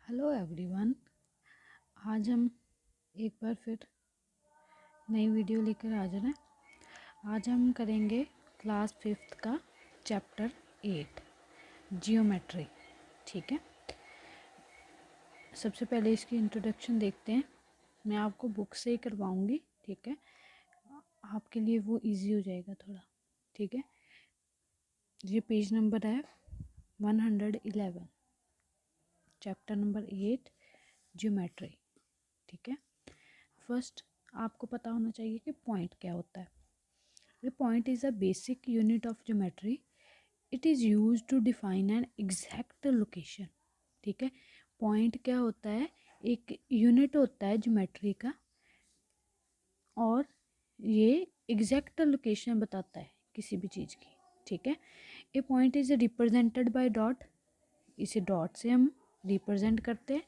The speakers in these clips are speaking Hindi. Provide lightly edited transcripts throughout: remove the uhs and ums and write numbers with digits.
Hello everyone. आज हम एक बार फिर नई वीडियो लेकर हाजिर हैं। आज हम करेंगे क्लास 5th का चैप्टर 8 जियोमेट्री। ठीक है, सबसे पहले इसकी इंट्रोडक्शन देखते हैं। मैं आपको बुक से ही करवाऊंगी, ठीक है, आपके लिए वो इजी हो जाएगा थोड़ा। ठीक है, ये पेज नंबर है 111, चैप्टर नंबर 8 जियोमेट्री। ठीक है, फर्स्ट आपको पता होना चाहिए कि पॉइंट क्या होता है। The point is a basic unit of geometry. It is used to define an exact location. ठीक है, पॉइंट क्या होता है? एक यूनिट होता है ज्योमेट्री का और ये एग्जैक्ट लोकेशन बताता है किसी भी चीज़ की। ठीक है, A point is represented by dot, इसे डॉट से हम रिप्रेजेंट करते हैं,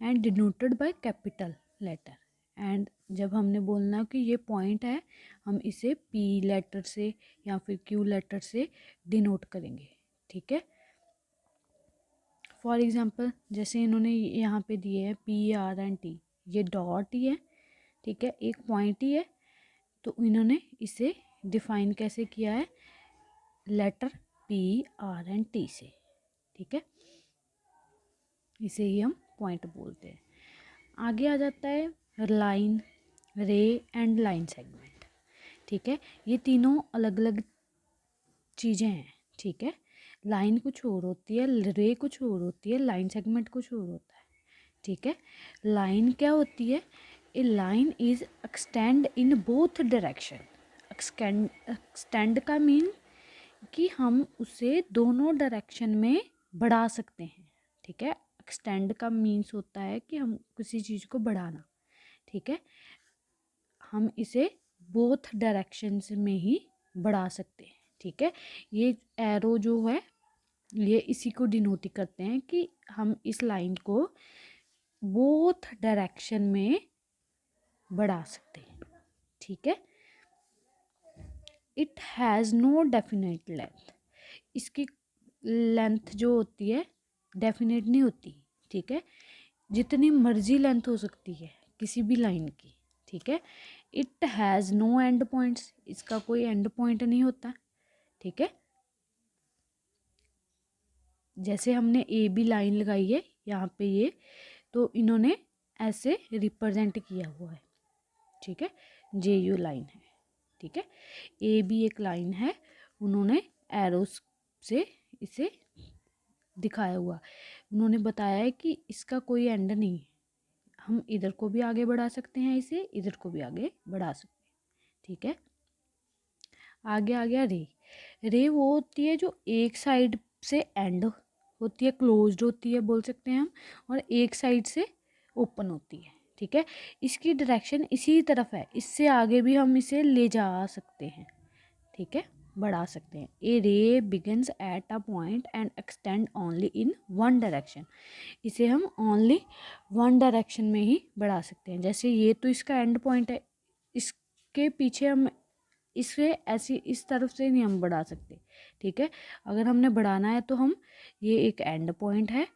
and denoted by capital letter. And जब हमने बोलना कि ये पॉइंट है, हम इसे पी लेटर से या फिर क्यू लेटर से डिनोट करेंगे। ठीक है, फॉर एग्जांपल जैसे इन्होंने यहाँ पे दिए हैं PRNT, ये डॉट ही है। ठीक है, एक पॉइंट ही है, तो इन्होंने इसे डिफाइन कैसे किया है? लेटर PRNT से। ठीक है, इसे ही हम पॉइंट बोलते हैं। आगे आ जाता है लाइन, रे एंड लाइन सेगमेंट। ठीक है, ये तीनों अलग अलग चीज़ें हैं। ठीक है, लाइन कुछ और होती है, रे कुछ और होती है, लाइन सेगमेंट कुछ और होता है। ठीक है, लाइन क्या होती है? A line is extend in both direction. Extend का मीन कि हम उसे दोनों डायरेक्शन में बढ़ा सकते हैं। ठीक है, एक्सटेंड का मीन्स होता है कि हम किसी चीज़ को बढ़ाना। ठीक है, हम इसे बोथ डायरेक्शंस में ही बढ़ा सकते हैं। ठीक है, ये एरो जो है ये इसी को डिनोट करते हैं कि हम इस लाइन को बोथ डायरेक्शन में बढ़ा सकते हैं। ठीक है, it has no definite length. इसकी लेंथ जो होती है डेफिनेट नहीं होती। ठीक है, जितनी मर्जी लेंथ हो सकती है किसी भी लाइन की। ठीक है, it has no end points, इसका कोई एंड पॉइंट नहीं होता। ठीक है, जैसे हमने AB लाइन लगाई है यहाँ पे ये, तो इन्होंने ऐसे रिप्रेजेंट किया हुआ है। ठीक है, JU लाइन है। ठीक है, AB एक लाइन है, उन्होंने एरोस से इसे दिखाया हुआ। उन्होंने बताया है कि इसका कोई एंड नहीं है, हम इधर को भी आगे बढ़ा सकते हैं, इसे इधर को भी आगे बढ़ा सकते हैं। ठीक है, आगे आ गया रे। रे वो होती है जो एक साइड से एंड होती है, क्लोज्ड होती है बोल सकते हैं हम, और एक साइड से ओपन होती है। ठीक है, इसकी डायरेक्शन इसी तरफ है, इससे आगे भी हम इसे ले जा सकते हैं। ठीक है, बढ़ा सकते हैं। ए रे begins at a point and extend only in one direction. इसे हम ओनली वन डायरेक्शन में ही बढ़ा सकते हैं। जैसे ये तो इसका एंड पॉइंट है, इसके पीछे हम इसे ऐसी इस तरफ से नहीं हम बढ़ा सकते। ठीक है, अगर हमने बढ़ाना है तो हम, ये एक एंड पॉइंट है,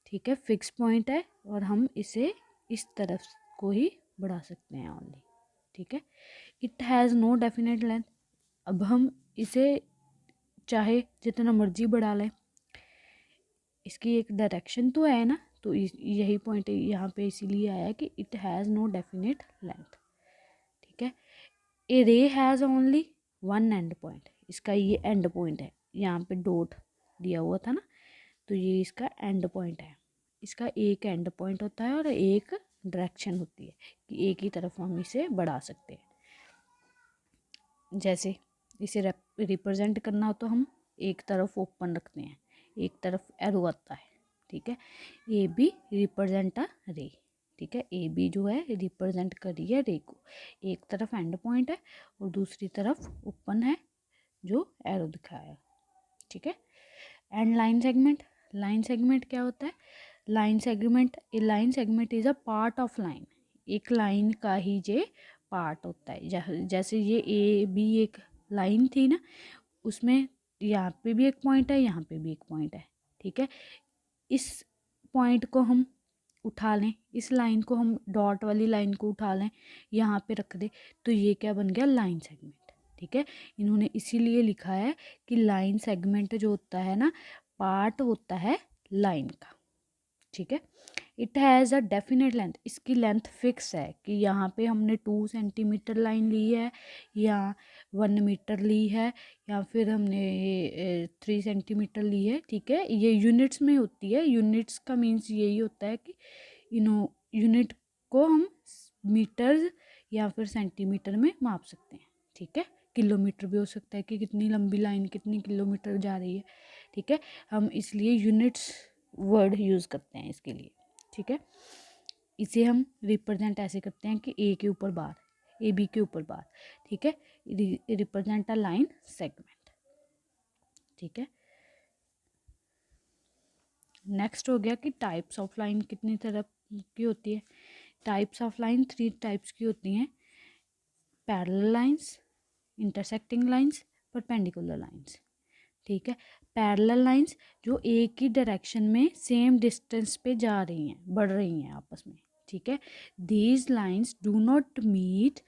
ठीक है, फिक्स पॉइंट है, और हम इसे इस तरफ को ही बढ़ा सकते हैं ओनली। ठीक है, it has no definite length. अब हम इसे चाहे जितना मर्जी बढ़ा लें, इसकी एक डायरेक्शन तो है ना, तो यही पॉइंट यहाँ पे इसीलिए आया कि it has no definite length. ठीक है, a ray has only one end point, इसका ये एंड पॉइंट है, यहाँ पे डॉट दिया हुआ था ना, तो ये इसका एंड पॉइंट है। इसका एक एंड पॉइंट होता है और एक डायरेक्शन होती है कि एक ही तरफ हम इसे बढ़ा सकते हैं। जैसे इसे रिप्रेजेंट करना हो तो हम एक तरफ ओपन रखते हैं, एक तरफ एरो आता है। ठीक है, ए बी रिप्रेजेंट अ रे। ठीक है, ए बी जो है रिप्रेजेंट कर रही है रे को, एक तरफ एंड पॉइंट है और दूसरी तरफ ओपन है जो एरो दिखाया। ठीक है, and line segment. Line segment क्या होता है? Line segment, A line segment is a part of line. एक लाइन का ही जे पार्ट होता है। जैसे ये AB एक लाइन थी ना, उसमें यहाँ पे भी एक पॉइंट है, यहाँ पे भी एक पॉइंट है। ठीक है, इस पॉइंट को हम उठा लें, इस लाइन को हम डॉट वाली लाइन को उठा लें, यहाँ पे रख दे, तो ये क्या बन गया, लाइन सेगमेंट। ठीक है, इन्होंने इसीलिए लिखा है कि लाइन सेगमेंट जो होता है ना, पार्ट होता है लाइन का। ठीक है, it has a definite length, इसकी लेंथ फिक्स है कि यहाँ पे हमने 2 सेंटीमीटर लाइन ली है या 1 मीटर ली है या फिर हमने 3 सेंटीमीटर ली है। ठीक है, ये यूनिट्स में होती है। यूनिट्स का मीन्स यही होता है कि यूनिट को हम मीटर या फिर सेंटीमीटर में माप सकते हैं। ठीक है, किलोमीटर भी हो सकता है कि कितनी लंबी लाइन कितनी किलोमीटर जा रही है। ठीक है, हम इसलिए यूनिट्स वर्ड यूज़ करते हैं इसके लिए। ठीक है, इसे हम रिप्रेजेंट ऐसे करते हैं कि ए के ऊपर बार, ए बी के ऊपर बार। ठीक है, रिप्रेजेंट अ लाइन सेगमेंट। ठीक है, नेक्स्ट हो गया कि टाइप्स ऑफ लाइन कितनी तरह की होती है। टाइप्स ऑफ लाइन 3 टाइप्स की होती हैं, parallel lines, intersecting lines, perpendicular lines. ठीक है, पैरेलल लाइंस जो एक ही डायरेक्शन में सेम डिस्टेंस पे जा रही हैं, बढ़ रही हैं आपस में। ठीक है, these lines do not meet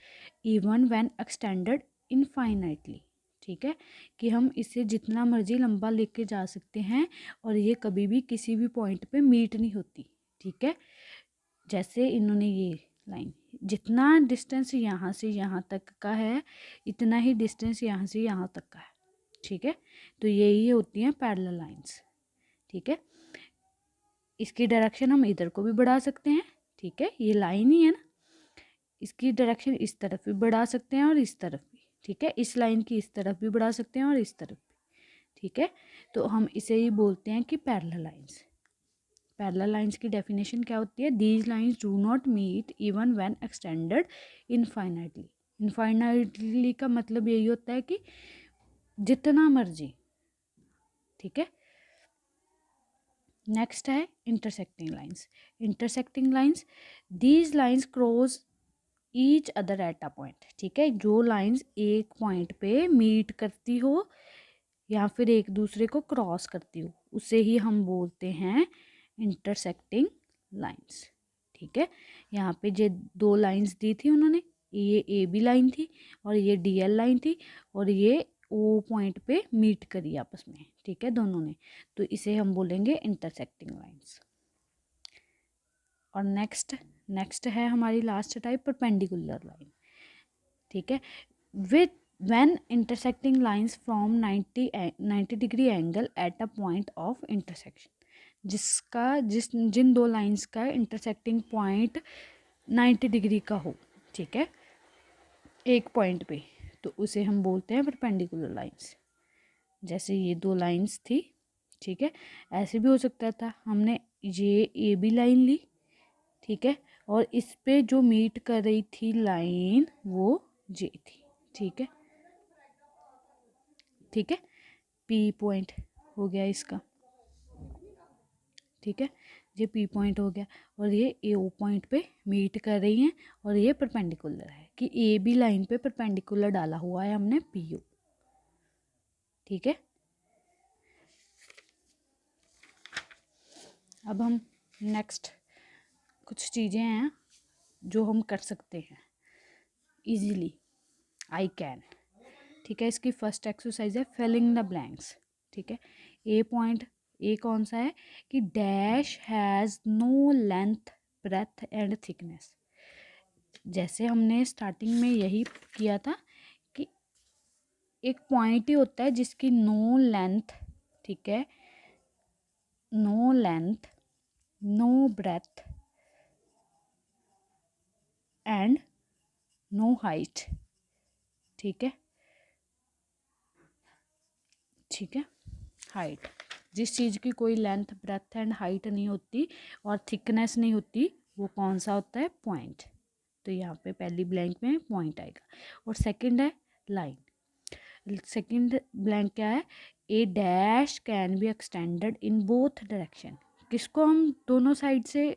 even when extended infinitely. ठीक है, कि हम इसे जितना मर्जी लंबा लेके जा सकते हैं और ये कभी भी किसी भी पॉइंट पे मीट नहीं होती। ठीक है, जैसे इन्होंने ये लाइन, जितना डिस्टेंस यहाँ से यहाँ तक का है इतना ही डिस्टेंस यहाँ से यहाँ तक का है। ठीक है, तो यही होती हैं पैरेलल लाइंस। ठीक है, इसकी डायरेक्शन हम इधर को भी बढ़ा सकते हैं। ठीक है, ये लाइन ही है ना, इसकी डायरेक्शन इस तरफ भी बढ़ा सकते हैं और इस तरफ भी। ठीक है, इस लाइन की इस तरफ भी बढ़ा सकते हैं और इस तरफ भी। ठीक है, तो हम इसे ही बोलते हैं कि पैरेलल लाइंस। पैरेलल लाइंस की डेफिनेशन क्या होती है, these lines do not meet even when extended infinitely. Infinitely का मतलब यही होता है कि जितना मर्जी। ठीक है, नेक्स्ट है intersecting lines. Intersecting lines, these lines cross each other at a point. ठीक है, जो लाइंस एक पॉइंट पे मीट करती हो या फिर एक दूसरे को क्रॉस करती हो उसे ही हम बोलते हैं इंटरसेक्टिंग लाइंस। ठीक है, यहाँ पे जो 2 लाइंस दी थी उन्होंने, ये ए बी लाइन थी और ये डी एल लाइन थी और ये ओ पॉइंट पे मीट करी आपस में। ठीक है, दोनों ने, तो इसे हम बोलेंगे इंटरसेक्टिंग लाइंस। और नेक्स्ट है हमारी लास्ट टाइप, परपेंडिकुलर लाइन। ठीक है, with when intersecting lines from 90 degree angle at a point of intersection, जिन 2 लाइंस का इंटरसेक्टिंग पॉइंट 90 डिग्री का हो। ठीक है, एक पॉइंट पे, तो उसे हम बोलते हैं परपेंडिकुलर लाइंस। जैसे ये 2 लाइंस थी। ठीक है, ऐसे भी हो सकता था, हमने ये ए बी लाइन ली। ठीक है, और इस पे जो मीट कर रही थी लाइन वो जे थी। ठीक है, ठीक है, पी पॉइंट हो गया इसका। ठीक है, ये पी पॉइंट हो गया और ये ए ओ पॉइंट पे मीट कर रही हैं और ये परपेंडिकुलर है कि ए बी लाइन पे परपेंडिकुलर डाला हुआ है हमने पी ओ। ठीक है, अब हम नेक्स्ट कुछ चीज़ें हैं जो हम कर सकते हैं इजीली, आई कैन। ठीक है, इसकी फर्स्ट एक्सरसाइज है फिलिंग द ब्लैंक्स। ठीक है, ए पॉइंट, ए कौन सा है कि dash has no length breadth and thickness. जैसे हमने स्टार्टिंग में यही किया था कि एक पॉइंट ही होता है जिसकी नो लेंथ, ठीक है, no length, no breadth and no height. ठीक है, ठीक है, हाइट, जिस चीज़ की कोई लेंथ ब्रेथ एंड हाइट नहीं होती और थिकनेस नहीं होती वो कौन सा होता है, पॉइंट। तो यहाँ पे पहली ब्लैंक में पॉइंट आएगा। और सेकंड है लाइन। सेकंड ब्लैंक क्या है, a dash can be extended in both direction. किसको हम दोनों साइड से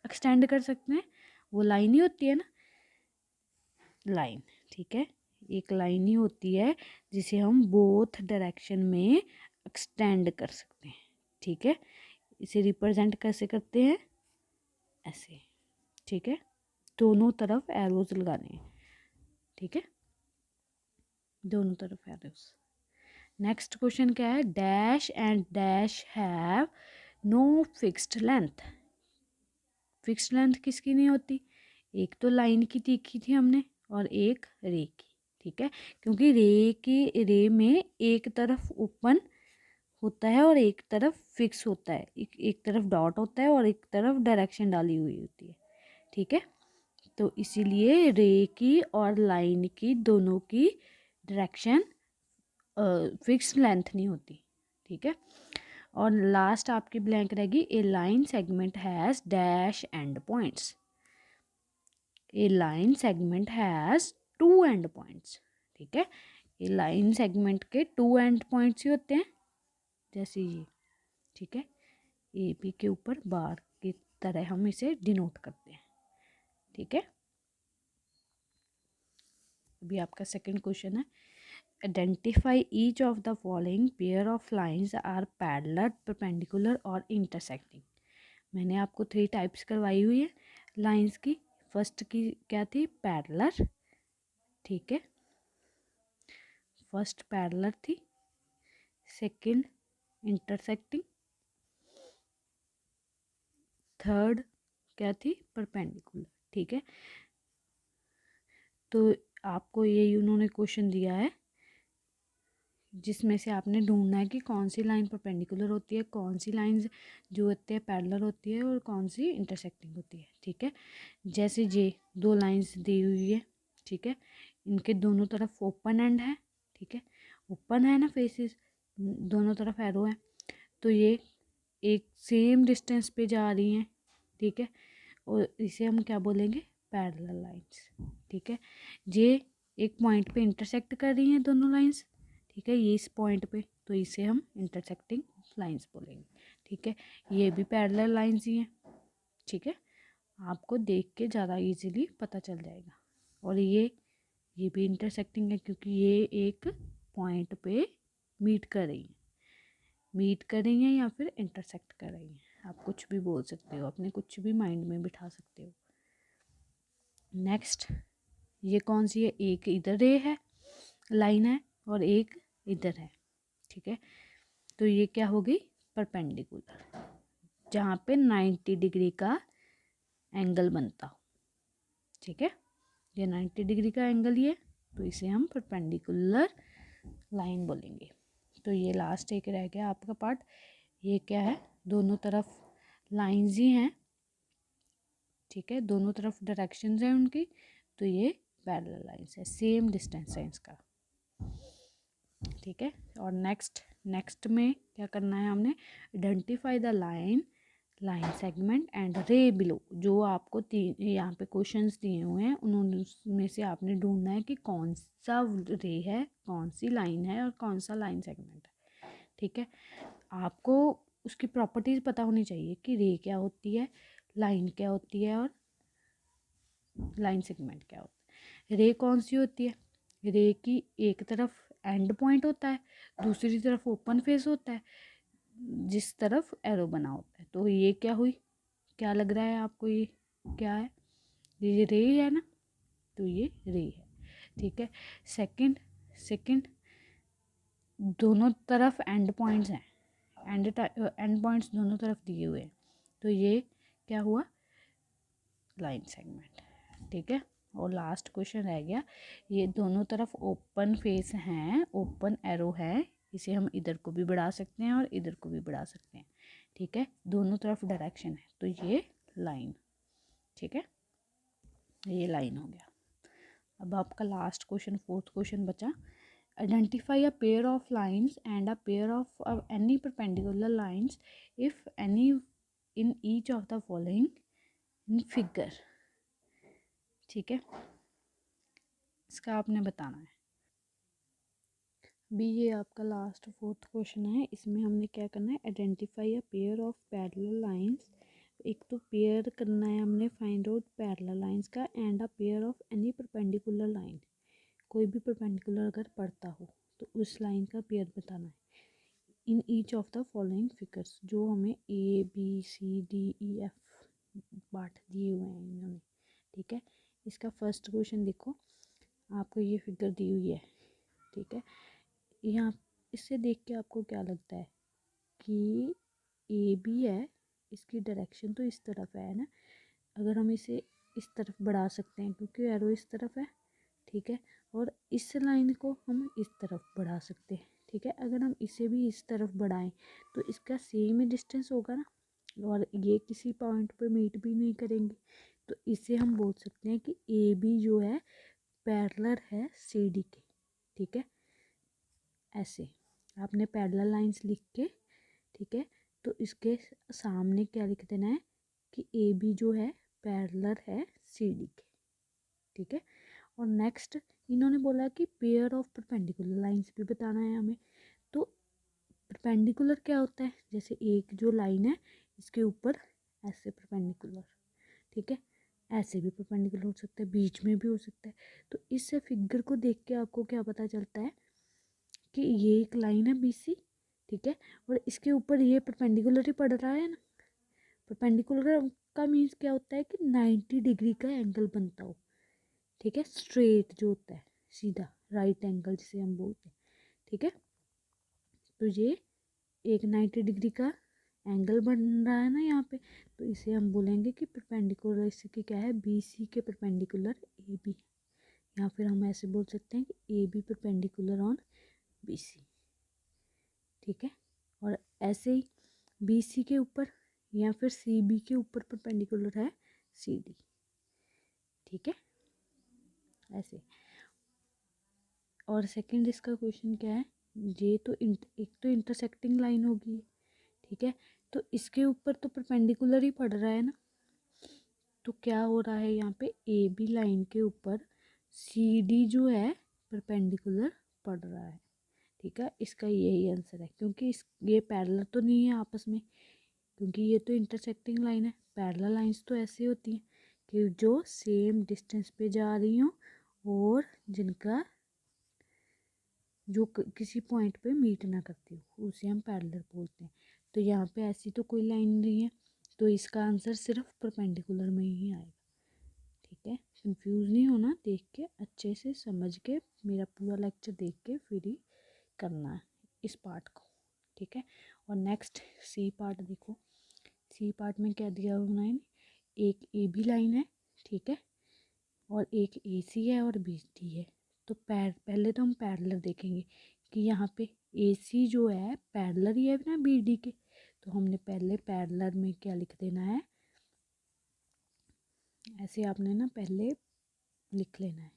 एक्सटेंड कर सकते हैं, वो लाइन ही होती है ना, लाइन। ठीक है, एक लाइन ही होती है जिसे हम बोथ डायरेक्शन में एक्सटेंड कर सकते हैं। ठीक है, इसे रिप्रेजेंट कैसे करते हैं, ऐसे, ठीक है, दोनों तरफ एरोज लगाने हैं, ठीक है, दोनों तरफ एरोज। नेक्स्ट क्वेश्चन क्या है, dash and dash have no fixed length. Fixed length किसकी नहीं होती, एक तो लाइन की देखी थी हमने और एक रे की, ठीक है, क्योंकि रे में एक तरफ ओपन होता है और एक तरफ फिक्स होता है, एक तरफ डॉट होता है और एक तरफ डायरेक्शन डाली हुई होती है, ठीक है, तो इसीलिए रे की और लाइन की दोनों की डायरेक्शन फिक्स लेंथ नहीं होती, ठीक है। और लास्ट आपकी ब्लैंक रहेगी, a line segment has dash end points. A line segment has two end points, ठीक है, ए लाइन सेगमेंट के टू एंड पॉइंट्स ही होते हैं, जैसे ये, ठीक है, ए बी के ऊपर बार की तरह हम इसे डिनोट करते हैं, ठीक है। अभी आपका सेकंड क्वेश्चन है, identify each of the following pair of lines are parallel, perpendicular और इंटरसेक्टिंग। मैंने आपको 3 टाइप्स करवाई हुई है लाइंस की। फर्स्ट की क्या थी, पैरेलल, ठीक है, फर्स्ट पैरेलल थी, सेकंड इंटरसेक्टिंग, थर्ड क्या थी, परपेंडिकुलर, ठीक है। तो आपको ये उन्होंने क्वेश्चन दिया है जिसमें से आपने ढूंढना है कि कौन सी लाइन परपेंडिकुलर होती है, कौन सी लाइन जो होती है पैरेलल होती है और कौन सी इंटरसेक्टिंग होती है, ठीक है। जैसे ये 2 लाइंस दी हुई है, ठीक है, इनके दोनों तरफ ओपन एंड है, ठीक है, ओपन है ना फेसेस, दोनों तरफ एरो है, तो ये एक सेम डिस्टेंस पे जा रही हैं, ठीक है, और इसे हम क्या बोलेंगे, पैरेलल लाइंस, ठीक है। ये एक पॉइंट पे इंटरसेक्ट कर रही हैं दोनों लाइंस, ठीक है, ये इस पॉइंट पे, तो इसे हम इंटरसेक्टिंग लाइंस बोलेंगे, ठीक है। ये भी पैरेलल लाइंस ही हैं, ठीक है, आपको देख के ज़्यादा इजीली पता चल जाएगा। और ये भी इंटरसेक्टिंग है क्योंकि ये एक पॉइंट पे मीट कर रही हैं, मीट कर रही हैं या फिर इंटरसेक्ट कर रही हैं, आप कुछ भी बोल सकते हो, अपने कुछ भी माइंड में बिठा सकते हो। नेक्स्ट ये कौन सी है, एक इधर रे है, लाइन है, और एक इधर है, ठीक है, तो ये क्या होगी, परपेंडिकुलर, जहाँ पे 90 डिग्री का एंगल बनता हो, ठीक है, ये 90 डिग्री का एंगल ही है, तो इसे हम परपेंडिकुलर लाइन बोलेंगे। तो ये लास्ट एक रह गया आपका पार्ट, ये क्या है, दोनों तरफ लाइंस ही हैं, ठीक है, दोनों तरफ डायरेक्शंस हैं उनकी, तो ये पैरेलल लाइंस है, सेम डिस्टेंस है इसका, ठीक है। और नेक्स्ट में क्या करना है हमने, identify the line segment and रे बिलो। जो आपको यहाँ पे क्वेश्चंस दिए हुए हैं उन्होंने उसमें से आपने ढूंढना है कि कौन सा रे है, कौन सी लाइन है और कौन सा लाइन सेगमेंट है, ठीक है। आपको उसकी प्रॉपर्टीज पता होनी चाहिए कि रे क्या होती है, लाइन क्या होती है और लाइन सेगमेंट क्या होता है। रे कौन सी होती है, रे की एक तरफ एंड पॉइंट होता है, दूसरी तरफ ओपन फेस होता है, जिस तरफ एरो बना होता है, तो ये क्या हुई, क्या लग रहा है आपको, ये क्या है, ये रे है ना, तो ये रे है, ठीक है। सेकंड दोनों तरफ एंड पॉइंट्स हैं, एंड पॉइंट्स दोनों तरफ दिए हुए हैं, तो ये क्या हुआ, लाइन सेगमेंट, ठीक है। और लास्ट क्वेश्चन रह गया, ये दोनों तरफ ओपन फेस हैं, ओपन एरो है, इसे हम इधर को भी बढ़ा सकते हैं और इधर को भी बढ़ा सकते हैं, ठीक है, दोनों तरफ डायरेक्शन है, तो ये लाइन, ठीक है, ये लाइन हो गया। अब आपका लास्ट क्वेश्चन, फोर्थ क्वेश्चन बचा, identify a pair of lines and a pair of any perpendicular lines if any in each of the following in figure, ठीक है, इसका आपने बताना है। अभी ये आपका लास्ट फोर्थ क्वेश्चन है, इसमें हमने क्या करना है, identify a pair of parallel lines. एक तो पेयर करना है हमने, फाइंड आउट पैरेलल लाइंस का, and a pair of any perpendicular line, कोई भी परपेंडिकुलर अगर पड़ता हो तो उस लाइन का पेयर बताना है, in each of the following figures, जो हमें A B C D E F part दिए हुए हैं इन्होंने, ठीक है। इसका फर्स्ट क्वेश्चन देखो, आपको ये फिगर दी हुई है, ठीक है। यहाँ इससे देख के आपको क्या लगता है कि ए बी है, इसकी डायरेक्शन तो इस तरफ है ना, अगर हम इसे इस तरफ बढ़ा सकते हैं क्योंकि एरो इस तरफ है, ठीक है। और इस लाइन को हम इस तरफ बढ़ा सकते हैं, ठीक है। अगर हम इसे भी इस तरफ बढ़ाएं तो इसका सेम ही डिस्टेंस होगा ना, और ये किसी पॉइंट पे मीट भी नहीं करेंगे। तो इसे हम बोल सकते हैं कि ए बी जो है पैरेलल है सी डी के, ठीक है। ऐसे आपने पैरेलल लाइंस लिख के, ठीक है, तो इसके सामने क्या लिख देना है कि ए बी जो है पैरेलल है सी डी के, ठीक है। और नेक्स्ट इन्होंने बोला कि पेयर ऑफ परपेंडिकुलर लाइंस भी बताना है हमें। तो परपेंडिकुलर क्या होता है, जैसे एक जो लाइन है इसके ऊपर ऐसे परपेंडिकुलर, ठीक है, ऐसे भी परपेंडिकुलर हो सकता है, बीच में भी हो सकता है। तो इस फिगर को देख के आपको क्या पता चलता है कि ये एक लाइन है बी सी, ठीक है, और इसके ऊपर ये परपेंडिकुलर ही पड़ रहा है ना। परपेंडिकुलर का मीन्स क्या होता है कि 90 डिग्री का एंगल बनता हो, ठीक है। स्ट्रेट जो होता है सीधा राइट एंगल जिसे हम बोलते हैं, ठीक है। तो ये एक 90 डिग्री का एंगल बन रहा है ना यहाँ पे, तो इसे हम बोलेंगे कि परपेंडिकुलर इसके क्या है, बी सी के परपेंडिकुलर ए बी, या फिर हम ऐसे बोल सकते हैं कि A B perpendicular on B C, ठीक है। और ऐसे ही बी सी के ऊपर या फिर सी बी के ऊपर परपेंडिकुलर है सी डी, ठीक है, ऐसे। और सेकंड इसका क्वेश्चन क्या है, ये तो एक तो इंटरसेक्टिंग लाइन होगी, ठीक है, तो इसके ऊपर तो परपेंडिकुलर ही पड़ रहा है ना। तो क्या हो रहा है यहाँ पे, ए बी लाइन के ऊपर सी डी जो है परपेंडिकुलर पड़ रहा है, ठीक है। इसका यही आंसर है, क्योंकि इस ये पैरेलल तो नहीं है आपस में, क्योंकि ये तो इंटरसेक्टिंग लाइन है। पैरेलल लाइंस तो ऐसे होती हैं कि जो सेम डिस्टेंस पे जा रही हों और जिनका जो किसी पॉइंट पे मीट ना करती हो, उसे हम पैरेलल बोलते हैं। तो यहाँ पे ऐसी तो कोई लाइन नहीं है, तो इसका आंसर सिर्फ परपेंडिकुलर में ही आएगा, ठीक है। कंफ्यूज नहीं होना, देख के अच्छे से समझ के मेरा पूरा लेक्चर देख के फिर ही करना है इस पार्ट को, ठीक है। और नेक्स्ट सी पार्ट देखो, सी पार्ट में क्या दिया हुआ है, एक ए बी लाइन है, ठीक है, और एक ए सी है और बी डी है। तो पहले तो हम पैरेलल देखेंगे कि यहाँ पे ए सी जो है पैरेलल ही है ना बी डी के, तो हमने पहले पैरेलल में क्या लिख देना है, ऐसे आपने ना पहले लिख लेना है,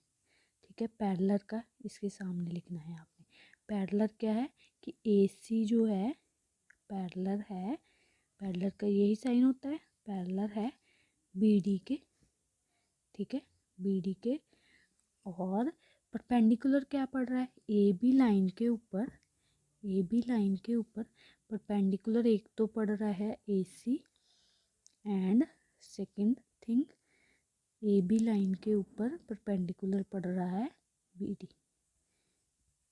ठीक है। पैरेलल का इसके सामने लिखना है आपने। पैरेलल क्या है कि ए सी जो है पैरेलल है, पैरेलल का यही साइन होता है, पैरेलल है बी डी के, ठीक है, बी डी के। और परपेंडिकुलर क्या पड़ रहा है, ए बी लाइन के ऊपर, ए बी लाइन के ऊपर परपेंडिकुलर एक तो पड़ रहा है A C, and second thing A B line के ऊपर परपेंडिकुलर पड़ रहा है बी डी,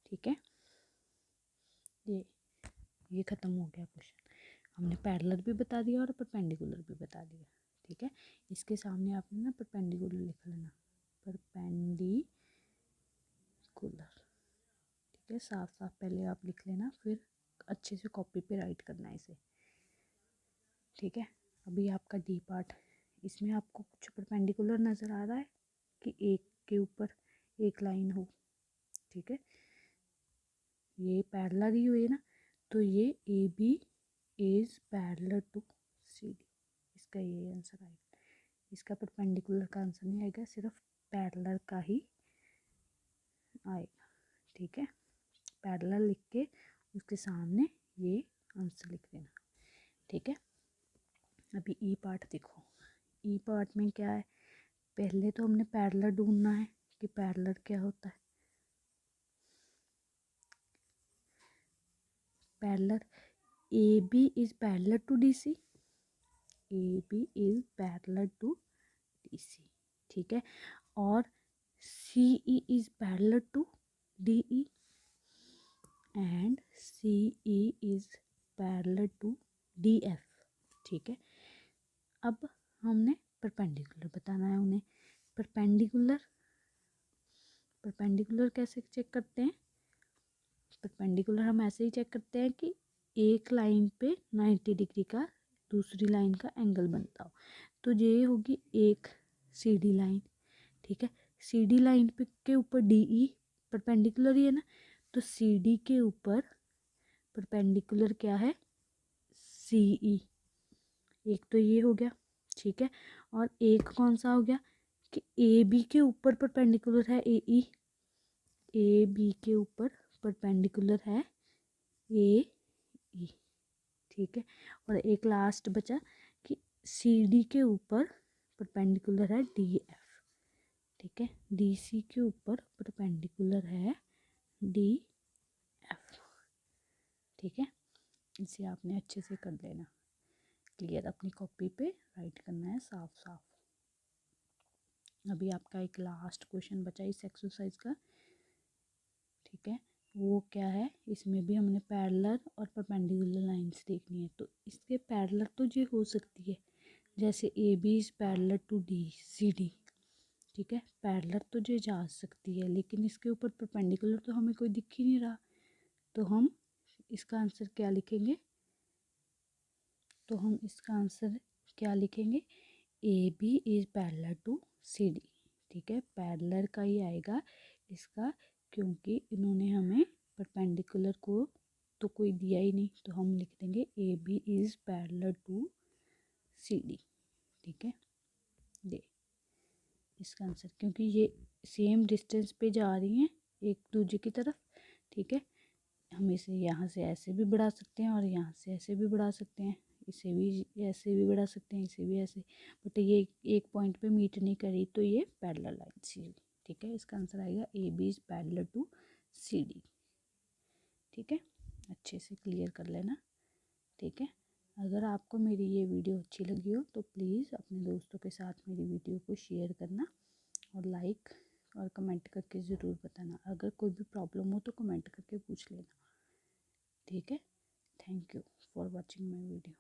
ठीक है। ये ख़त्म हो गया क्वेश्चन, हमने पैरेलल भी बता दिया और परपेंडिकुलर भी बता दिया, ठीक है। इसके सामने आपने ना परपेंडिकुलर लिख लेना, परपेंडिकुलर, ठीक है। साफ साफ पहले आप लिख लेना, फिर अच्छे से कॉपी पे राइट करना है इसे, ठीक है। अभी आपका डी पार्ट, इसमें आपको कुछ परपेंडिकुलर नज़र आ रहा है कि एक के ऊपर एक लाइन हो, ठीक है, ये पैरेलल ही हुई ना, तो ये A B is parallel to C D, इसका ये आंसर आएगा। इसका परपेंडिकुलर का आंसर नहीं आएगा, सिर्फ पैरेलल का ही आएगा, ठीक है। पैरेलल लिख के उसके सामने ये आंसर लिख देना, ठीक है। अभी ई पार्ट देखो, ई पार्ट में क्या है, पहले तो हमने पैरेलल ढूंढना है कि पैरेलल क्या होता है। Parallel A B is parallel to D C, A B is parallel to D C, ठीक है। और C E is parallel to D E, and C E is parallel to D F, ठीक है। अब हमने परपेंडिकुलर बताना है उन्हें। परपेंडिकुलर कैसे चेक करते हैं? परपेंडिकुलर हम ऐसे ही चेक करते हैं कि एक लाइन पे 90 डिग्री का दूसरी लाइन का एंगल बनता हो। तो ये होगी एक सीडी लाइन, ठीक है। सीडी लाइन पे के ऊपर डीई परपेंडिकुलर ही है ना, तो सीडी के ऊपर परपेंडिकुलर क्या है? सीई। एक तो ये हो गया, ठीक है। और एक कौन सा हो गया कि ए बी के ऊपर परपेंडिकुलर है ए बी के ऊपर परपेंडिकुलर है ए ई, ठीक है। और एक लास्ट बचा कि सी डी के ऊपर परपेंडिकुलर है डी एफ, ठीक है। डी सी के ऊपर परपेंडिकुलर है डी एफ, ठीक है। इसे आपने अच्छे से कर लेना क्लियर, अपनी कॉपी पे राइट करना है साफ साफ। अभी आपका एक लास्ट क्वेश्चन बचा इस एक्सरसाइज का, ठीक है। वो क्या है, इसमें भी हमने पैरेलल और परपेंडिकुलर लाइंस देखनी है। तो इसके पैरेलल तो ये हो सकती है, जैसे A B is parallel to D C D, ठीक है। पैरेलल तो ये जा सकती है, लेकिन इसके ऊपर परपेंडिकुलर तो हमें कोई दिख ही नहीं रहा। तो हम इसका आंसर क्या लिखेंगे? A B is parallel to C D, ठीक है। पैरेलल का ही आएगा इसका, क्योंकि इन्होंने हमें परपेंडिकुलर को तो कोई दिया ही नहीं, तो हम लिख देंगे A B is parallel to C D, ठीक है। ये इसका आंसर, क्योंकि ये सेम डिस्टेंस पे जा रही हैं एक दूसरे की तरफ, ठीक है। हम इसे यहाँ से ऐसे भी बढ़ा सकते हैं और यहाँ से ऐसे भी बढ़ा सकते हैं, इसे भी ऐसे भी बढ़ा सकते हैं, इसे भी ऐसे, बट ये एक पॉइंट पे मीट नहीं करी, तो ये पैरेलल लाइन सी, ठीक है। इसका आंसर आएगा A B is parallel to C D, ठीक है। अच्छे से क्लियर कर लेना, ठीक है। अगर आपको मेरी ये वीडियो अच्छी लगी हो तो प्लीज़ अपने दोस्तों के साथ मेरी वीडियो को शेयर करना और लाइक और कमेंट करके ज़रूर बताना। अगर कोई भी प्रॉब्लम हो तो कमेंट करके पूछ लेना, ठीक है। Thank you for watching my video.